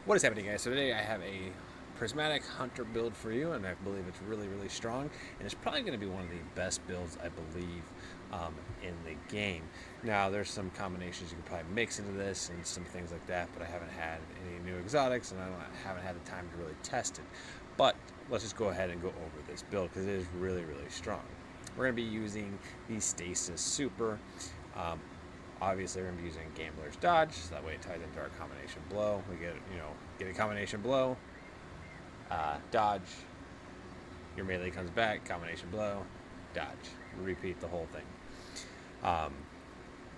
What is happening, guys? So today I have a Prismatic Hunter build for you, and I believe it's really strong, and it's probably going to be one of the best builds, I believe, in the game. Now, there's some combinations you can probably mix into this and some things like that, but I haven't had any new exotics, and haven't had the time to really test it. But let's just go ahead and go over this build, because it is really strong. We're going to be using the Stasis Super. Obviously, we're going to be using Gambler's Dodge, so that way it ties into our combination blow. We get a combination blow, dodge, your melee comes back, combination blow, dodge. Repeat the whole thing.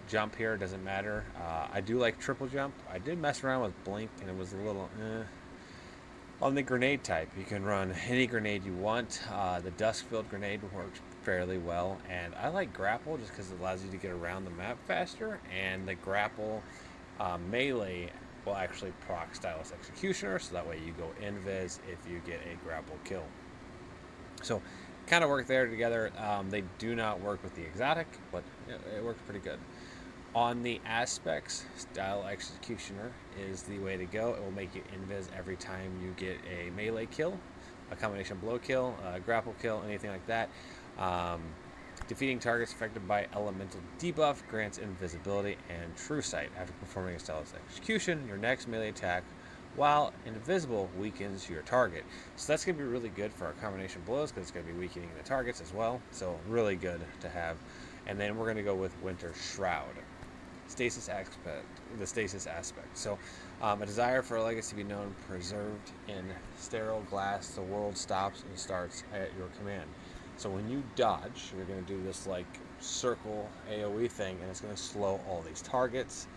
Jump here doesn't matter. I do like triple jump. I did mess around with blink, and it was a little On the grenade type, you can run any grenade you want. The dusk-filled grenade works fairly well, and I like grapple just because it allows you to get around the map faster, and the grapple melee will actually proc Stylus Executioner, so that way you go invis if you get a grapple kill. So kind of work there together. They do not work with the exotic, but it works pretty good. On the aspects, Style Executioner is the way to go. It will make you invis every time you get a melee kill, a combination blow kill, a grapple kill, anything like that. Defeating targets affected by elemental debuff grants invisibility and true sight. After performing a Stylus Execution, your next melee attack, while invisible, weakens your target. So that's going to be really good for our combination blows because it's going to be weakening the targets as well. So really good to have. And then we're going to go with Winter Shroud. Stasis aspect, the stasis aspect. So, a desire for a legacy to be known, preserved in sterile glass. The world stops and starts at your command. So when you dodge, you're going to do this like circle AOE thing, and it's going to slow all these targets.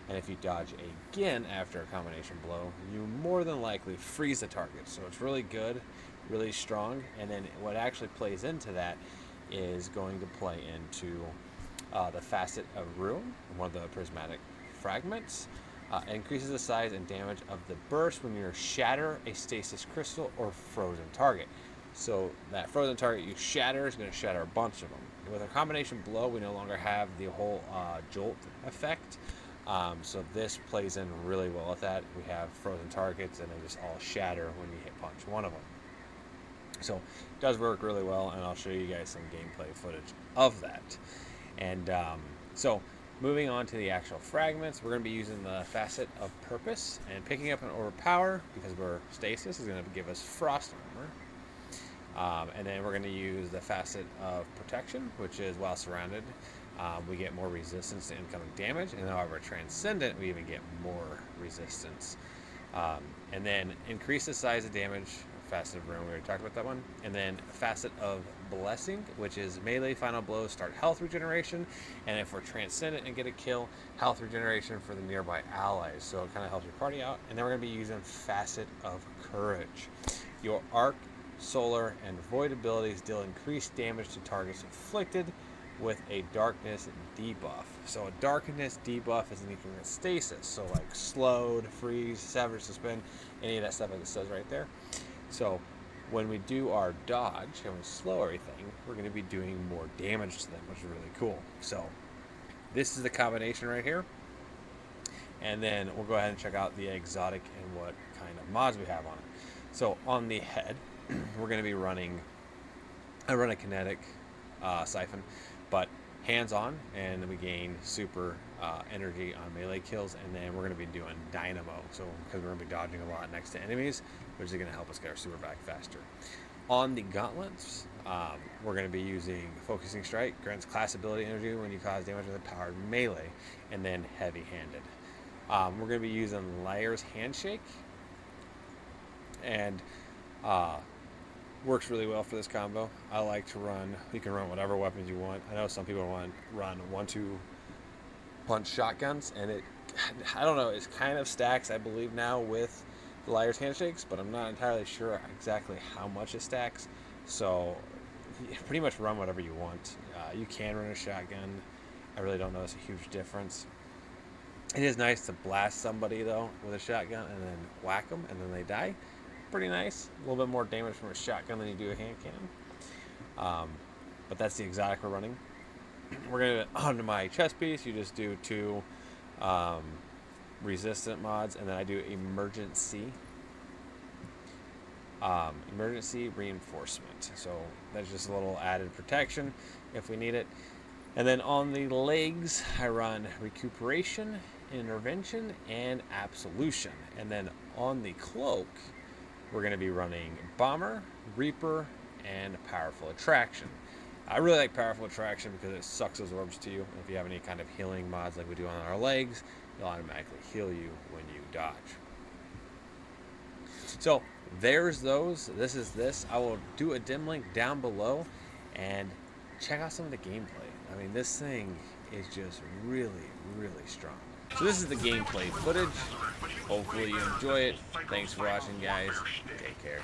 And if you dodge again after a combination blow, you more than likely freeze the target. So it's really good, really strong. And then what actually plays into that is going to play into the Facet of Ruin, one of the prismatic fragments. Increases the size and damage of the burst when you shatter a stasis crystal or frozen target. So that frozen target you shatter is going to shatter a bunch of them. With a combination blow, we no longer have the whole jolt effect. So this plays in really well with that. We have frozen targets, and they just all shatter when you hit punch one of them. So it does work really well, and I'll show you guys some gameplay footage of that. And so moving on to the actual fragments, we're going to be using the Facet of Purpose, and picking up an Overpower, because we're stasis, is going to give us Frost Armor. And then we're going to use the Facet of Protection, which is while surrounded, we get more resistance to incoming damage, and however Transcendent, we even get more resistance. And then increase the size of damage, Facet of Ruin, we already talked about that one. And then Facet of Blessing, which is melee final blows start health regeneration, and if we're Transcendent and get a kill, health regeneration for the nearby allies. So it kind of helps your party out. And then we're going to be using Facet of Courage. Your Arc, Solar, and Void abilities deal increased damage to targets inflicted with a Darkness debuff. So a Darkness debuff is anything that's stasis, so like slowed, freeze, sever, suspend, any of that stuff that it says right there. So when we do our dodge and we slow everything, we're going to be doing more damage to them, which is really cool. So this is the combination right here. And then we'll go ahead and check out the exotic and what kind of mods we have on it. So on the head, we're going to be running, I run a kinetic siphon, but hands-on, and then we gain super energy on melee kills, and then we're going to be doing dynamo, so because we're going to be dodging a lot next to enemies, which is going to help us get our super back faster. On the gauntlets, we're going to be using focusing strike, grants class ability energy when you cause damage with a powered melee, and then heavy-handed. We're going to be using Liar's Handshake, and works really well for this combo. I like to run, you can run whatever weapons you want. I know some people want to run 1-2 punch shotguns, and it, I don't know, it kind of stacks, I believe now, with the Liar's Handshakes, but I'm not entirely sure exactly how much it stacks. So you pretty much run whatever you want. You can run a shotgun. I really don't notice a huge difference. It is nice to blast somebody though with a shotgun and then whack them and then they die. Pretty nice. A little bit more damage from a shotgun than you do a hand cannon. But that's the exotic we're running. We're going to, onto my chest piece, you just do two resistant mods, and then I do emergency reinforcement. So that's just a little added protection if we need it. And then on the legs, I run recuperation, intervention, and absolution. And then on the cloak, we're going to be running bomber, reaper, and powerful attraction. I really like powerful attraction because it sucks those orbs to you. If you have any kind of healing mods like we do on our legs, it'll automatically heal you when you dodge. So there's those. This is this. I will do a dim link down below and check out some of the gameplay. I mean, this thing is just really, really strong. So this is the gameplay footage. Hopefully you enjoy it. Thanks for watching, guys. Take care.